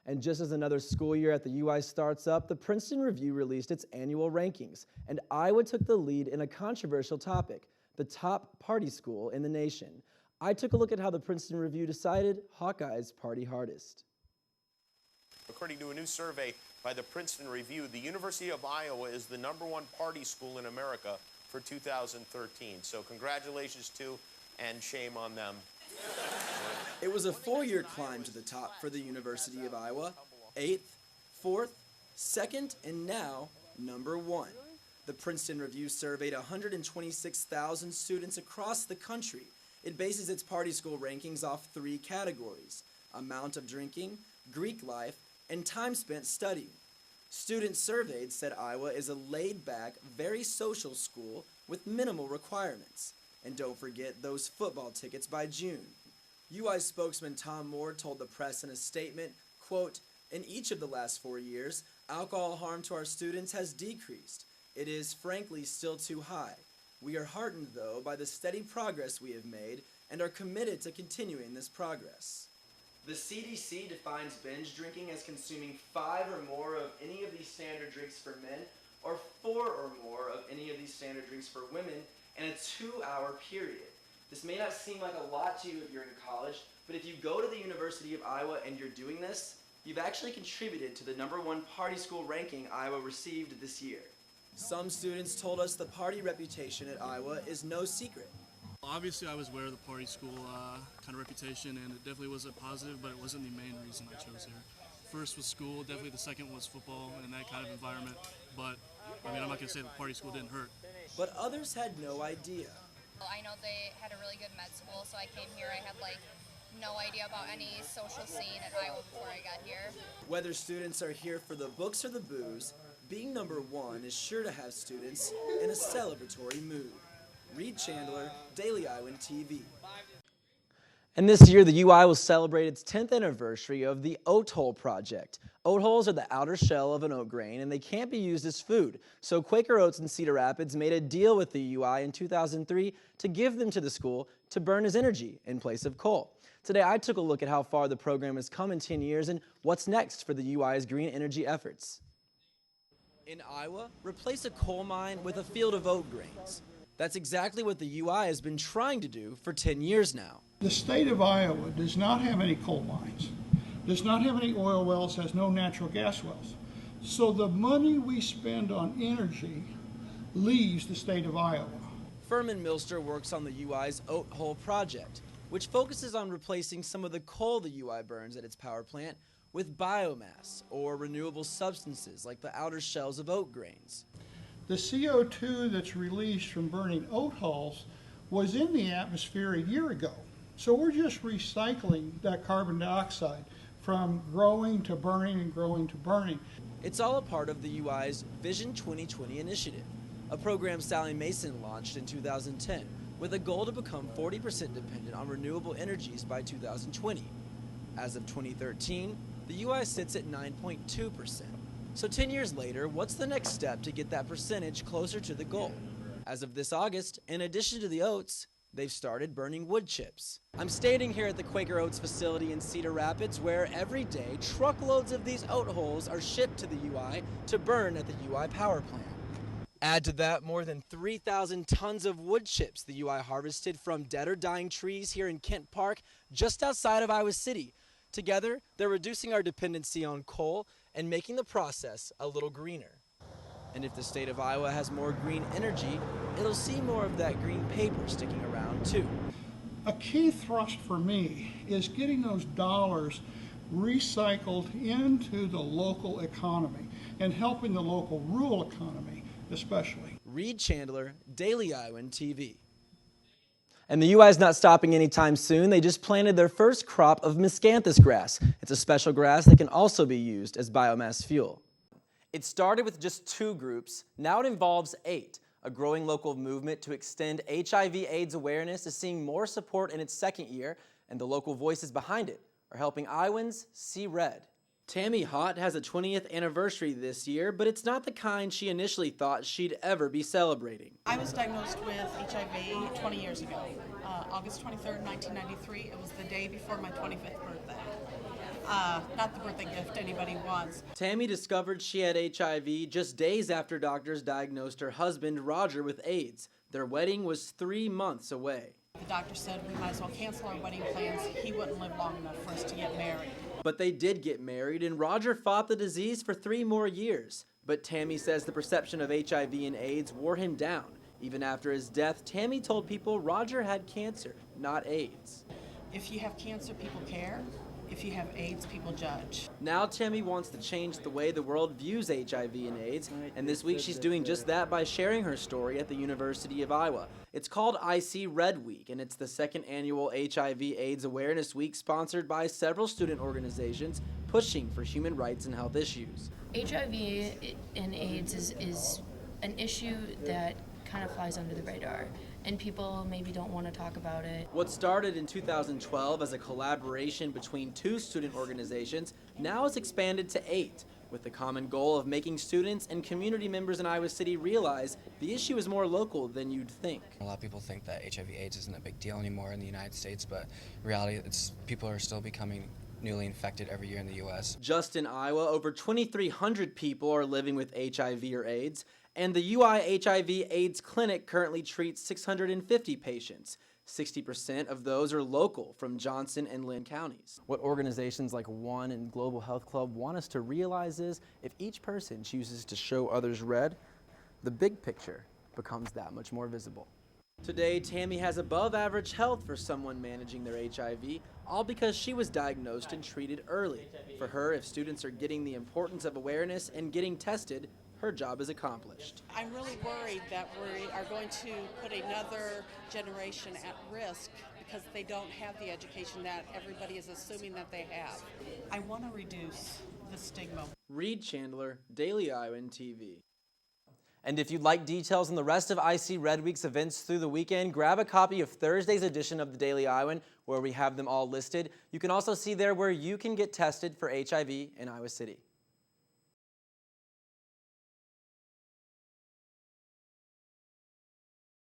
And just as another school year at the UI starts up, the Princeton Review released its annual rankings, and Iowa took the lead in a controversial topic, the top party school in the nation. I took a look at how the Princeton Review decided Hawkeyes party hardest. According to a new survey by the Princeton Review, the University of Iowa is the #1 party school in America for 2013. So congratulations to, and shame on them. It was a 4-year climb to the top for the University of Iowa. 8th, 4th, 2nd, and now #1. The Princeton Review surveyed 126,000 students across the country. It bases its party school rankings off 3 categories: amount of drinking, Greek life, and time spent studying. Students surveyed said Iowa is a laid-back, very social school with minimal requirements. And don't forget those football tickets by June. UI spokesman Tom Moore told the press in a statement, quote, "In each of the last 4 years, alcohol harm to our students has decreased. It is, frankly, still too high. We are heartened, though, by the steady progress we have made and are committed to continuing this progress." The CDC defines binge drinking as consuming 5 or more of any of these standard drinks for men or 4 or more of any of these standard drinks for women in a 2-hour period. This may not seem like a lot to you if you're in college, but if you go to the University of Iowa and you're doing this, you've actually contributed to the #1 party school ranking Iowa received this year. Some students told us the party reputation at Iowa is no secret. Obviously, I was aware of the party school kind of reputation, and it definitely was a positive, but it wasn't the main reason I chose here. First was school, definitely the second was football and that kind of environment, but I mean, I'm not going to say the party school didn't hurt. But others had no idea. I know they had a really good med school, so I came here. I had no idea about any social scene at Iowa before I got here. Whether students are here for the books or the booze, being #1 is sure to have students in a celebratory mood. Reid Chandler, Daily Iowan TV. And this year, the UI will celebrate its 10th anniversary of the oat hole project. Oat holes are the outer shell of an oat grain, and they can't be used as food. So Quaker Oats in Cedar Rapids made a deal with the UI in 2003 to give them to the school to burn as energy in place of coal. Today, I took a look at how far the program has come in 10 years and what's next for the UI's green energy efforts. In Iowa, replace a coal mine with a field of oat grains. That's exactly what the UI has been trying to do for 10 years now. The state of Iowa does not have any coal mines, does not have any oil wells, has no natural gas wells. So the money we spend on energy leaves the state of Iowa. Furman Milster works on the UI's Oat Hole project, which focuses on replacing some of the coal the UI burns at its power plant with biomass or renewable substances like the outer shells of oat grains. The CO2 that's released from burning oat hulls was in the atmosphere a year ago. So we're just recycling that carbon dioxide from growing to burning and growing to burning. It's all a part of the UI's Vision 2020 initiative, a program Sally Mason launched in 2010 with a goal to become 40% dependent on renewable energies by 2020. As of 2013, the UI sits at 9.2%. So 10 years later, what's the next step to get that percentage closer to the goal? As of this August, in addition to the oats, they've started burning wood chips. I'm standing here at the Quaker Oats facility in Cedar Rapids where every day truckloads of these oat holes are shipped to the UI to burn at the UI power plant. Add to that more than 3,000 tons of wood chips the UI harvested from dead or dying trees here in Kent Park just outside of Iowa City. Together, they're reducing our dependency on coal and making the process a little greener. And if the state of Iowa has more green energy, it'll see more of that green paper sticking around too. A key thrust for me is getting those dollars recycled into the local economy and helping the local rural economy especially. Reid Chandler, Daily Iowan TV. And the UI is not stopping anytime soon. They just planted their first crop of miscanthus grass. It's a special grass that can also be used as biomass fuel. It started with just 2 groups. Now it involves 8. A growing local movement to extend HIV/AIDS awareness is seeing more support in its 2nd year, and the local voices behind it are helping Iowans see red. Tammy Hott has a 20th anniversary this year, but it's not the kind she initially thought she'd ever be celebrating. I was diagnosed with HIV 20 years ago, August 23rd, 1993. It was the day before my 25th birthday. Not the birthday gift anybody wants. Tammy discovered she had HIV just days after doctors diagnosed her husband, Roger, with AIDS. Their wedding was 3 months away. The doctor said we might as well cancel our wedding plans. He wouldn't live long enough for us to get married. But they did get married, and Roger fought the disease for 3 more years. But Tammy says the perception of HIV and AIDS wore him down. Even after his death, Tammy told people Roger had cancer, not AIDS. If you have cancer, people care. If you have AIDS, people judge. Now Tammy wants to change the way the world views HIV and AIDS, and this week she's doing just that by sharing her story at the University of Iowa. It's called IC Red Week, and it's the 2nd annual HIV/AIDS Awareness Week sponsored by several student organizations pushing for human rights and health issues. HIV and AIDS is an issue that kind of flies under the radar, and people maybe don't want to talk about it. What started in 2012 as a collaboration between 2 student organizations now has expanded to 8, with the common goal of making students and community members in Iowa City realize the issue is more local than you'd think. A lot of people think that HIV/AIDS isn't a big deal anymore in the United States, but in reality, people are still becoming newly infected every year in the U.S. Just in Iowa, over 2,300 people are living with HIV or AIDS, and the UI HIV/AIDS clinic currently treats 650 patients. 60% of those are local from Johnson and Lynn counties. What organizations like One and Global Health Club want us to realize is if each person chooses to show others red, the big picture becomes that much more visible. Today, Tammy has above average health for someone managing their HIV, all because she was diagnosed and treated early. For her, if students are getting the importance of awareness and getting tested, her job is accomplished. I'm really worried that we are going to put another generation at risk because they don't have the education that everybody is assuming that they have. I want to reduce the stigma. Reid Chandler, Daily Iowan TV. And if you'd like details on the rest of IC Red Week's events through the weekend, grab a copy of Thursday's edition of the Daily Iowan, where we have them all listed. You can also see there where you can get tested for HIV in Iowa City.